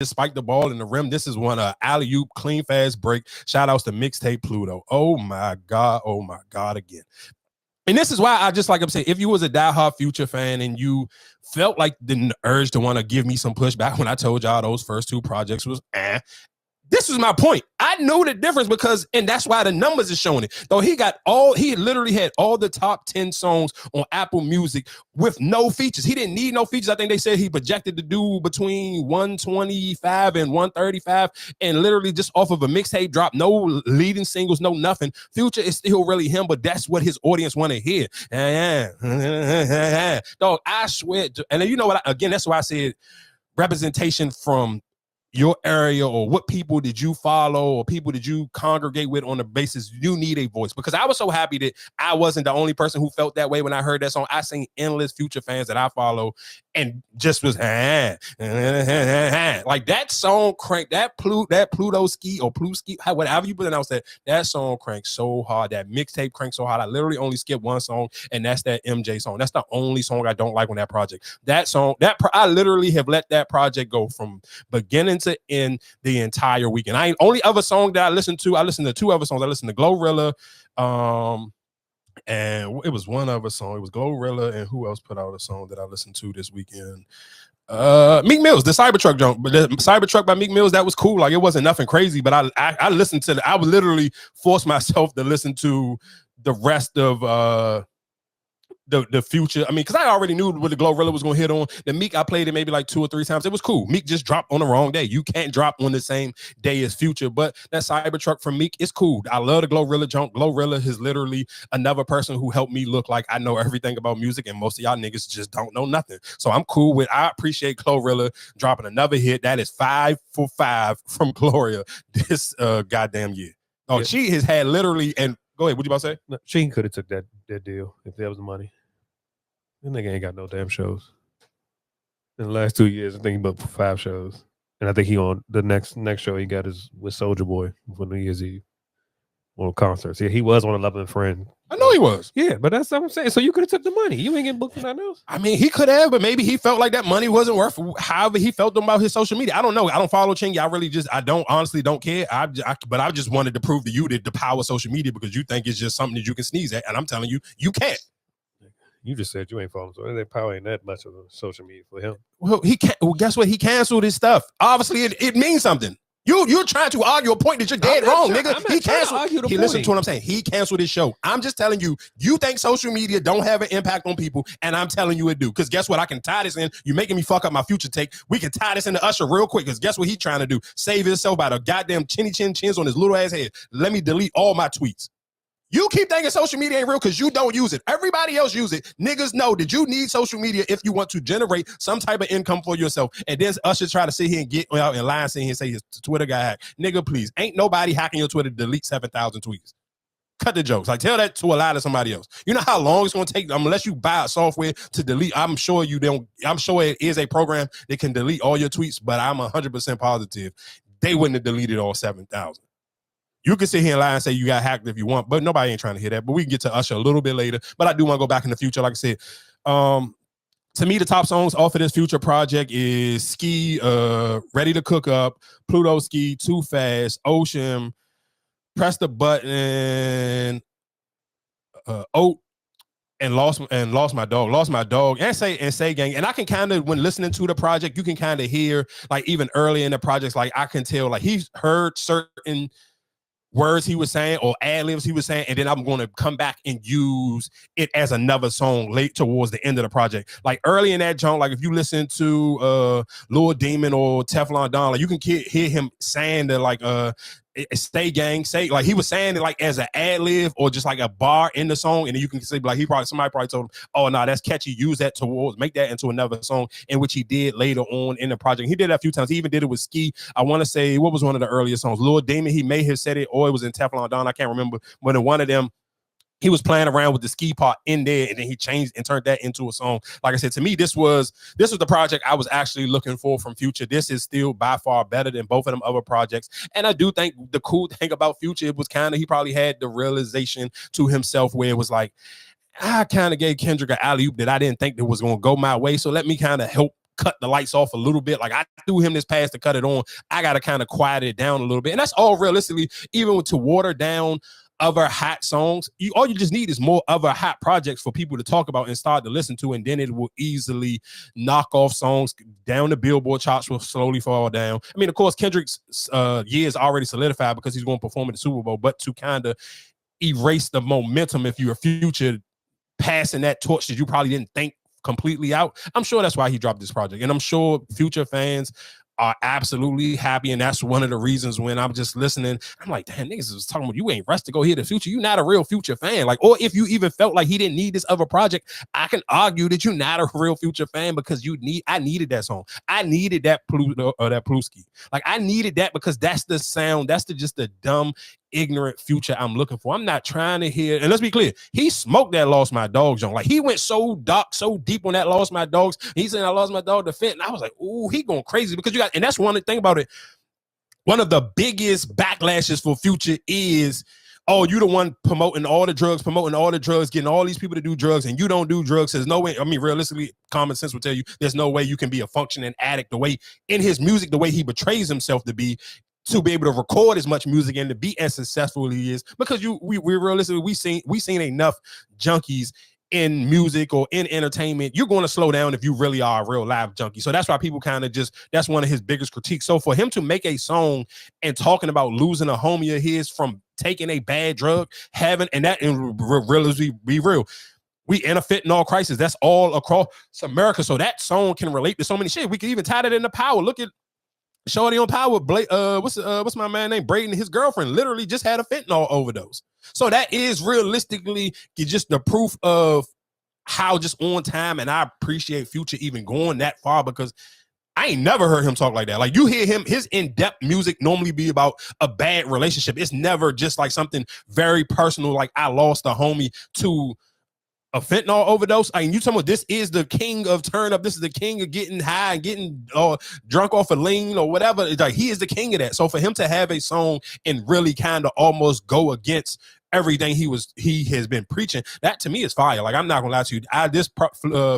spike the ball in the rim. This is one alley-oop, clean, fast break. Shout outs to Mixtape Pluto. Oh my God again. And this is why I just like I'm saying, if you was a diehard Future fan and you felt like the urge to want to give me some pushback when I told y'all those first two projects was this was my point. I knew the difference because, and that's why the numbers is showing it. Though he literally had all the top 10 songs on Apple Music with no features. He didn't need no features. I think they said he projected to do between 125 and 135, and literally just off of a mixtape drop, no leading singles, no nothing. Future is still really him, but that's what his audience want to hear. Dog, I swear. And you know what? Again, that's why I said representation from your area, or what people did you follow, or people did you congregate with on the basis you need a voice. Because I was so happy that I wasn't the only person who felt that way when I heard that song. I seen endless Future fans that I follow and just was like that song cranked, that Pluto ski or Plu ski, whatever you pronounce that song cranked so hard. That mixtape cranked so hard. I literally only skipped one song, and that's that MJ song. That's the only song I don't like on that project. That song, I literally have let that project go from beginning to end the entire weekend. Only other song that I listened to two other songs. I listened to Glorilla, and it was one other song. It was Glorilla, and who else put out a song that I listened to this weekend? Meek Mills, the Cybertruck junk, but the Cybertruck by Meek Mills, that was cool. Like, it wasn't nothing crazy, but I listened to I would literally force myself to listen to the rest of the Future. I mean, because I already knew what the Glorilla was going to hit on. The Meek, I played it maybe like 2 or 3 times. It was cool. Meek just dropped on the wrong day. You can't drop on the same day as Future, but that Cybertruck from Meek is cool. I love the Glorilla junk. Glorilla is literally another person who helped me look like I know everything about music, and most of y'all niggas just don't know nothing. So I'm cool with, I appreciate Glorilla dropping another hit. That is 5 for 5 from Gloria this goddamn year. Oh, yeah. She has had literally, and go ahead, what you about to say? No, she could have took that deal if that was the money. That nigga ain't got no damn shows. In the last 2 years, I think he booked 5 shows. And I think he on the next show he got is with Soulja Boy for New Year's Eve on concerts. Yeah, he was on 11 Friend. I know he was. Yeah, but that's what I'm saying. So you could have took the money. You ain't getting booked for nothing else. I mean, he could have, but maybe he felt like that money wasn't worth however he felt about his social media. I don't know. I don't follow Chingy. I honestly don't care. But I just wanted to prove to you that the power of social media, because you think it's just something that you can sneeze at. And I'm telling you, you can't. You just said you ain't following, so that power ain't that much of a social media for him. Well, he can't. Well, guess what? He canceled his stuff. Obviously, it means something. You're trying to argue a point that you're dead wrong, nigga. He canceled. He listened to what I'm saying. He canceled his show. I'm just telling you. You think social media don't have an impact on people, and I'm telling you it do. Because guess what? I can tie this in. You're making me fuck up my Future take. We can tie this into Usher real quick. Because guess what he's trying to do? Save himself by the goddamn chins on his little ass head. Let me delete all my tweets. You keep thinking social media ain't real because you don't use it. Everybody else use it. Niggas know that you need social media if you want to generate some type of income for yourself. And then Usher try to sit here and get out and lie and sit here and say his Twitter got hacked. Nigga, please. Ain't nobody hacking your Twitter to delete 7,000 tweets. Cut the jokes. Like, tell that to a lie to somebody else. You know how long it's going to take unless you buy a software to delete. I'm sure it is a program that can delete all your tweets, but I'm 100% positive they wouldn't have deleted all 7,000. You can sit here and lie and say you got hacked if you want, but nobody ain't trying to hear that. But we can get to Usher a little bit later. But I do want to go back in the Future. Like I said, to me, the top songs off of this Future project is Ski, Ready to Cook Up, Pluto Ski, Too Fast, Ocean, Press the Button, Oat, and lost my dog, and say gang. And I can kind of, when listening to the project, you can kind of hear, like, even early in the projects, like I can tell, like, he's heard certain words he was saying or ad-libs he was saying, and then I'm going to come back and use it as another song late towards the end of the project. Like early in that junk, like if you listen to Lil Demon or Teflon Don, like you can hear him saying that, like stay gang, say, like he was saying it like as an ad-lib or just like a bar in the song, and then you can see like somebody probably told him, oh no, that's catchy, use that towards, make that into another song, in which he did later on in the project. He did that a few times. He even did it with Ski. I want to say, what was one of the earlier songs? Lil Damon, he may have said it, or it was in Teflon Don, I can't remember, but in one of them he was playing around with the ski part in there, and then he changed and turned that into a song. Like I said, to me, this was the project I was actually looking for from Future. This is still by far better than both of them other projects. And I do think the cool thing about Future, it was kind of, he probably had the realization to himself where it was like, I kind of gave Kendrick an alley-oop that I didn't think that was going to go my way. So let me kind of help cut the lights off a little bit. Like I threw him this pass to cut it on. I got to kind of quiet it down a little bit. And that's all realistically, even to water down other hot songs, all you just need is more other hot projects for people to talk about and start to listen to, and then it will easily knock off songs down. The Billboard charts will slowly fall down. I mean, of course, Kendrick's year is already solidified because he's going to perform at the Super Bowl, but to kind of erase the momentum, if you're a Future passing that torch that you probably didn't think completely out, I'm sure that's why he dropped this project. And I'm sure Future fans are absolutely happy, and that's one of the reasons when I'm just listening, I'm like, damn, niggas was talking about you ain't rushed to go hear the Future. You not a real Future fan. Like, or if you even felt like he didn't need this other project, I can argue that you're not a real Future fan because I needed that song. I needed that Pluto or that Plusky. Like I needed that because that's the sound. That's just the dumb, ignorant Future I'm looking for. I'm not trying to hear, and let's be clear, he smoked that Lost My Dogs on. Like he went so dark, so deep on that Lost My Dogs. He said I lost my dog to Fent, and I was like, ooh, he going crazy because you got, and that's one thing about it. One of the biggest backlashes for Future is, oh, you the one promoting all the drugs, getting all these people to do drugs, and you don't do drugs. There's no way. I mean, realistically, common sense will tell you there's no way you can be a functioning addict the way in his music, the way he betrays himself to be able to record as much music and to be as successful as he is, because we realistically we seen enough junkies in music or in entertainment. You're going to slow down if you really are a real live junkie. So that's why people kind of that's one of his biggest critiques. So for him to make a song and talking about losing a homie of his from taking a bad drug, be real, we in a fentanyl crisis. That's all across America. So that song can relate to so many shit. We can even tie that into Power. Look at Shorty on Power. What's my man name? Braden, his girlfriend literally just had a fentanyl overdose. So that is realistically just the proof of how just on time. And I appreciate Future even going that far, because I ain't never heard him talk like that. Like you hear him, his in-depth music normally be about a bad relationship. It's never just like something very personal, like I lost a homie to a fentanyl overdose. I mean, you talking about this is the king of turn up. This is the king of getting high and getting drunk off a lean or whatever. It's like he is the king of that. So for him to have a song and really kind of almost go against everything he has been preaching, that to me is fire. Like I'm not gonna lie to you, this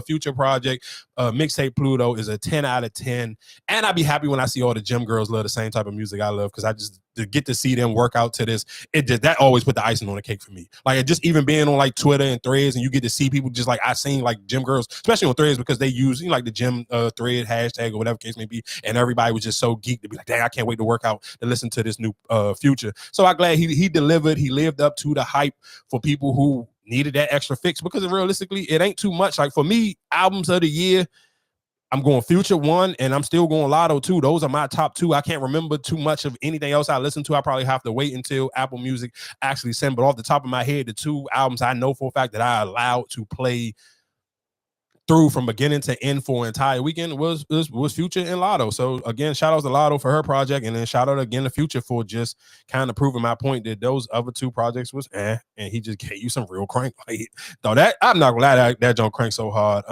Future project, Mixtape Pluto, is a 10 out of 10, and I'd be happy when I see all the gym girls love the same type of music I love, because I just to get to see them work out to this, that always put the icing on the cake for me. Like it just even being on like Twitter and Threads, and you get to see people just like I seen like gym girls, especially on Threads, because they use like the gym thread hashtag or whatever case may be, and everybody was just so geeked to be like, dang, I can't wait to work out to listen to this new Future. So I'm glad he delivered. He lived up to the hype for people who needed that extra fix, because realistically it ain't too much. Like for me, albums of the year, I'm going Future 1, and I'm still going Lotto 2. Those are my top 2. I can't remember too much of anything else I listen to. I probably have to wait until Apple Music actually send. But off the top of my head, the 2 albums I know for a fact that I allowed to play through from beginning to end for an entire weekend was Future and Lotto. So again, shout out to Lotto for her project, and then shout out again to Future for just kind of proving my point that those other 2 projects was and he just gave you some real crank. Like, though that I'm not gonna lie, that don't crank so hard.